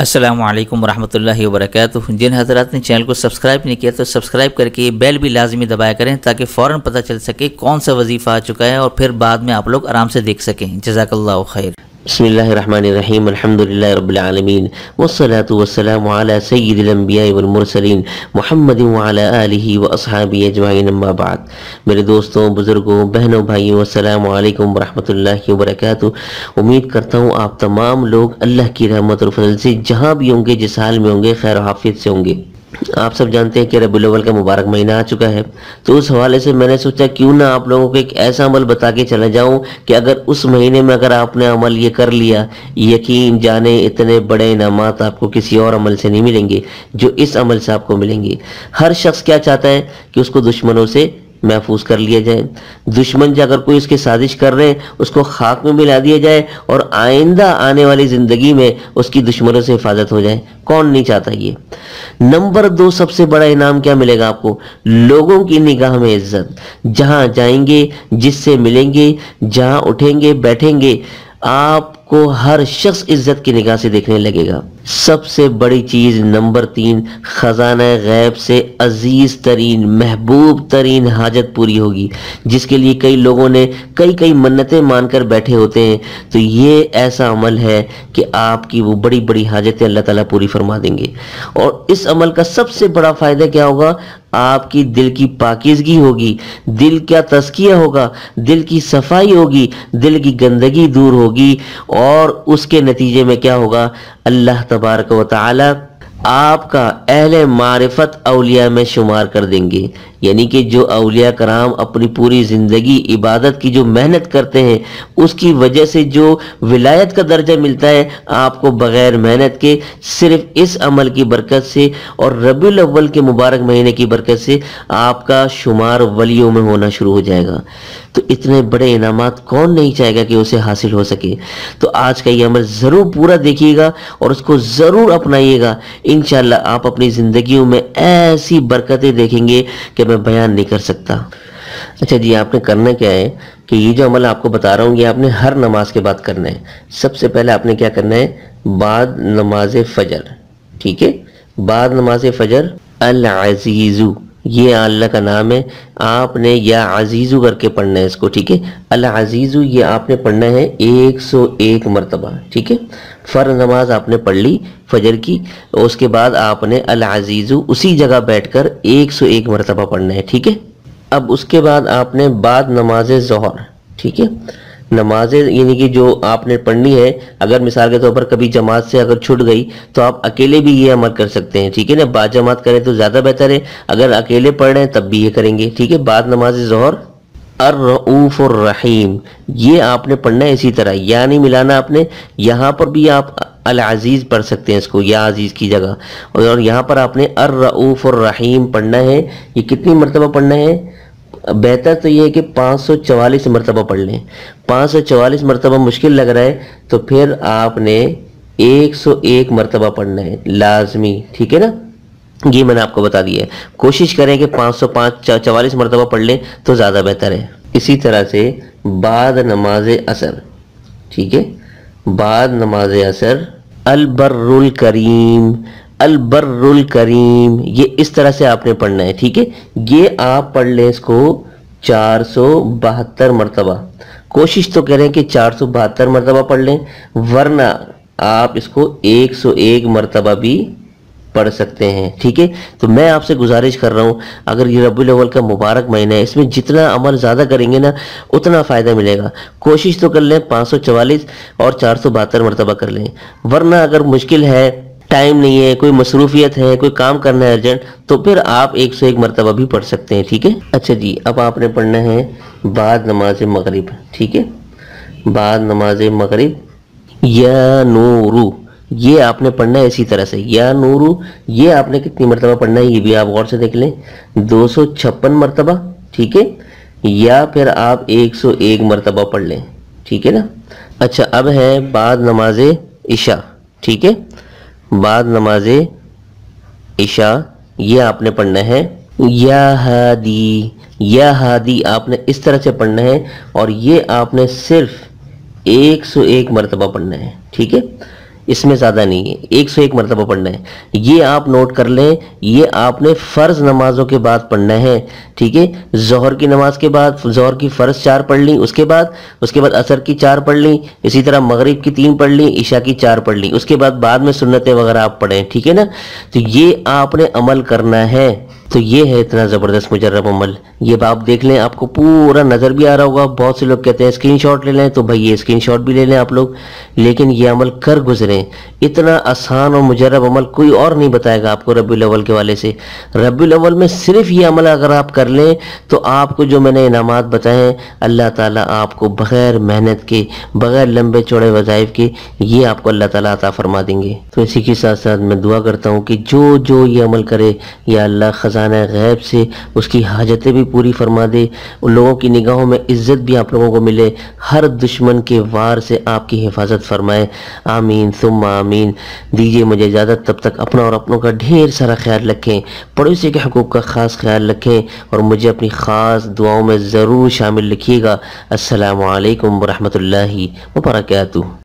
अस्सलाम वालेकुम वरहमतुल्लाहि वबरकातुहू। जिन हज़रात ने चैनल को सब्सक्राइब नहीं किया तो सब्सक्राइब करके बेल भी लाजमी दबाया करें ताकि फ़ौरन पता चल सके कौन सा वजीफ़ा आ चुका है और फिर बाद में आप लोग आराम से देख सकें। जज़ाकल्लाह ओ खैर। बिस्मिल्लाहिर्रहमानिर्रहीम, अल्हम्दुलिल्लाहि रब्बिल आलमीन, वस्सलातु वस्सलामु अला सय्यिदिल अंबिया'i वल मुरसलीन मुहम्मदिन व अला आलिहि व अस्हाबिहि अजमाइन, अम्मा बाद। मेरे दोस्तों, बुजुर्गों, बहनों, भाइयों, अस्सलामु अलैकुम व रहमतुल्लाहि व बरकातुहू। उम्मीद करता हूँ आप तमाम लोग अल्लाह की रहमत और फजल से जहाँ भी होंगे, जिस हाल में होंगे, खैर हाफिज से होंगे। आप सब जानते हैं कि रबीउल अव्वल का मुबारक महीना आ चुका है, तो उस हवाले से मैंने सोचा क्यों ना आप लोगों को एक ऐसा अमल बता के चला जाऊं कि अगर उस महीने में अगर आपने अमल ये कर लिया, यकीन जाने इतने बड़े इनामात आपको किसी और अमल से नहीं मिलेंगे जो इस अमल से आपको मिलेंगे। हर शख्स क्या चाहता है कि उसको दुश्मनों से महफूज कर लिया जाए। दुश्मन जो अगर कोई उसकी साजिश कर रहे हैं उसको खाक में मिला दिया जाए और आइंदा आने वाली जिंदगी में उसकी दुश्मनों से हिफाजत हो जाए। कौन नहीं चाहता ये। नंबर 2, सबसे बड़ा इनाम क्या मिलेगा आपको? लोगों की निगाह में इज्जत। जहां जाएंगे, जिससे मिलेंगे, जहां उठेंगे बैठेंगे, आपको हर शख्स इज्जत की निगाह से देखने लगेगा। सबसे बड़ी चीज नंबर 3, खजाना गैब से अजीज तरीन महबूब तरीन हाजत पूरी होगी, जिसके लिए कई लोगों ने कई मन्नतें मानकर बैठे होते हैं। तो ये ऐसा अमल है कि आपकी वो बड़ी बड़ी हाजतें अल्लाह ताला पूरी फरमा देंगे। और इस अमल का सबसे बड़ा फायदा क्या होगा? आपकी दिल की पाकीज़गी होगी, दिल का तज़किया होगा, दिल की सफाई होगी, दिल की गंदगी दूर होगी। और उसके नतीजे में क्या होगा? अल्लाह तबारक व तआला आपका अहले मारिफत औलिया में शुमार कर देंगे। यानी कि जो औलिया कराम अपनी पूरी ज़िंदगी इबादत की जो मेहनत करते हैं, उसकी वजह से जो विलायत का दर्जा मिलता है आपको बग़ैर मेहनत के, सिर्फ इस अमल की बरकत से और रबीउल अव्वल के मुबारक महीने की बरकत से आपका शुमार वलियों में होना शुरू हो जाएगा। तो इतने बड़े इनामात कौन नहीं चाहेगा कि उसे हासिल हो सके। तो आज का ये अमल ज़रूर पूरा देखिएगा और उसको ज़रूर अपनाइएगा। इंशाअल्लाह आप अपनी ज़िंदगियों में ऐसी बरकतें देखेंगे कि मैं बयान नहीं कर सकता। अच्छा जी, आपने करना क्या है कि ये जो अमल आपको बता रहा हूँ ये आपने हर नमाज के बाद करना है। सबसे पहले आपने क्या करना है? बाद नमाज फजर, ठीक है, बाद नमाज फजर अल अजीज़ु, ये अल्लाह का नाम है, आपने या अजीज़ु करके पढ़ना है इसको, ठीक है। अल अजीज़ु ये आपने पढ़ना है 101 मरतबा, ठीक है। फर्ज नमाज आपने पढ़ ली फजर की, और उसके बाद आपने अल अजीज़ु उसी जगह बैठकर 101 मरतबा पढ़ना है, ठीक है। अब उसके बाद आपने बाद नमाज ज़ोहर, ठीक है, नमाज यानी कि जो आपने पढ़नी है, अगर मिसाल के तौर पर कभी जमात से अगर छूट गई तो आप अकेले भी ये अमल कर सकते हैं, ठीक है ना। बाद जमात करें तो ज़्यादा बेहतर है, अगर अकेले पढ़ रहे हैं तब भी ये करेंगे, ठीक है। बाद नमाज ज़ोहर अर्रऊफ़ुर रहीम ये आपने पढ़ना है इसी तरह, या नहीं मिलाना आपने। यहाँ पर भी आप अल अजीज़ पढ़ सकते हैं इसको, या अजीज़ की जगह, और यहाँ पर आपने अर्रऊफ़ुर रहीम पढ़ना है। ये कितनी मरतबा पढ़ना है? बेहतर तो ये है कि 544 मरतबा पढ़ लें। 544 मरतबा मुश्किल लग रहा है तो फिर आपने 101 मरतबा पढ़ना है लाजमी, ठीक है ना। ये मैंने आपको बता दिया है। कोशिश करें कि 544 मरतबा पढ़ लें तो ज़्यादा बेहतर है। इसी तरह से बाद नमाज असर, ठीक है, बाद नमाज असर अल बर्रुल करीम, अल बर्रुल करीम ये इस तरह से आपने पढ़ना है, ठीक है। ये आप पढ़ लें इसको 472 मरतबा। कोशिश तो करें कि 472 मरतबा पढ़ लें, वरना आप इसको 101 मरतबा भी पढ़ सकते हैं, ठीक है। तो मैं आपसे गुजारिश कर रहा हूँ, अगर ये रबीउल अव्वल का मुबारक महीना है, इसमें जितना अमल ज़्यादा करेंगे ना उतना फ़ायदा मिलेगा। कोशिश तो कर लें 544 और 472 मरतबा कर लें, वरना अगर मुश्किल है, टाइम नहीं है, कोई मसरूफियत है, कोई काम करना है अर्जेंट, तो फिर आप 101 मरतबा भी पढ़ सकते हैं, ठीक है। अच्छा जी, अब आपने पढ़ना है बाद नमाज मगरिब, ठीक है, बाद नमाज मगरिब या नूरू ये आपने पढ़ना है इसी तरह से, या नूरू ये आपने कितनी मरतबा पढ़ना है ये भी आप गौर से देख लें, 256 मरतबा, ठीक है, या फिर आप 101 मरतबा पढ़ लें, ठीक है ना। अच्छा, अब है बाद नमाज इशा, ठीक है, बाद नमाज इशा ये आपने पढ़ना है या हादी, या हादी आपने इस तरह से पढ़ना है, और ये आपने सिर्फ 101 मरतबा पढ़ना है, ठीक है। اس میں زیادہ نہیں ہے، 101 مرتبہ پڑھنا ہے۔ یہ آپ نوٹ کر لیں، یہ آپ نے فرض نمازوں کے بعد پڑھنا ہے، ٹھیک ہے؟ ظہر کی نماز کے بعد ظہر کی فرض 4 پڑھ لی، اس کے بعد عصر کی 4 پڑھ لی، اسی طرح مغرب کی 3 پڑھ لی، عشاء کی 4 پڑھ لی، اس کے بعد میں سنتیں وغیرہ آپ پڑھیں، ٹھیک ہے نا؟ تو یہ آپ نے عمل کرنا ہے۔ تو یہ ہے اتنا زبردست مجرب عمل۔ یہ آپ دیکھ لیں، آپ کو پورا نظر بھی آ رہا ہوگا۔ بہت سے لوگ کہتے ہیں اسکرین شاٹ لے لیں، تو بھائی یہ اسکرین شاٹ بھی لے لیں آپ لوگ، لیکن یہ عمل کر گزریں۔ اتنا آسان اور مجرب عمل کوئی اور نہیں بتائے گا آپ کو ربیع الاول کے والے سے۔ ربیع الاول میں صرف یہ عمل اگر آپ کر لیں تو آپ کو جو میں نے انعامات بتائے ہیں، اللہ تعالیٰ آپ کو بغیر محنت کے، بغیر لمبے چوڑے وظائف کے، یہ آپ کو اللہ تعالیٰ عطا فرما دیں گے۔ تو اسی کے ساتھ ساتھ میں دعا کرتا ہوں کہ جو یہ عمل کرے، یا اللہ خزانہ غیب سے اس کی حاجتیں بھی پوری فرما دے، ان لوگوں کی نگاہوں میں عزت بھی آپ لوگوں کو ملے، ہر دشمن کے وار سے آپ کی حفاظت فرمائے، آمین ثم آمین۔ دیجیے مجھے اجازت، تب تک اپنا اور اپنوں کا ڈھیر سارا خیال رکھیں، پڑوسی کے حقوق کا خاص خیال رکھیں، اور مجھے اپنی خاص دعاؤں میں ضرور شامل لکھیے گا۔ السلام علیکم ورحمۃ اللہ وبرکاتہ۔